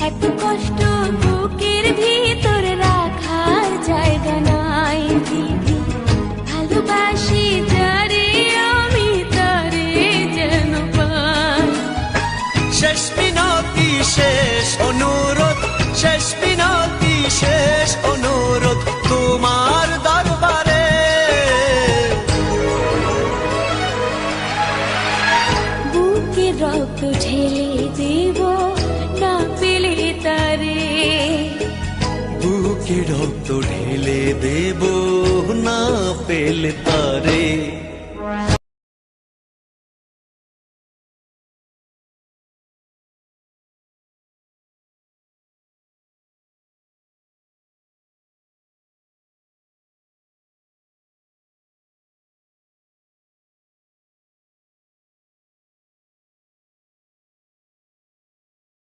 এত কষ্ট বুকের ভিতর রাখার জায়গা নাই দিদি, ভালোবাসি যারে আমি তারে যেন পাই। শেষ মিনতি শেষ অনুরোধ, শেষ মিনতি শেষ অনুরোধ তোমার দরবারে। বুকের রক্ত ঢেলে দেব না পেলে তারে, বুকে রক্ত ঢেলে দেব না পেলে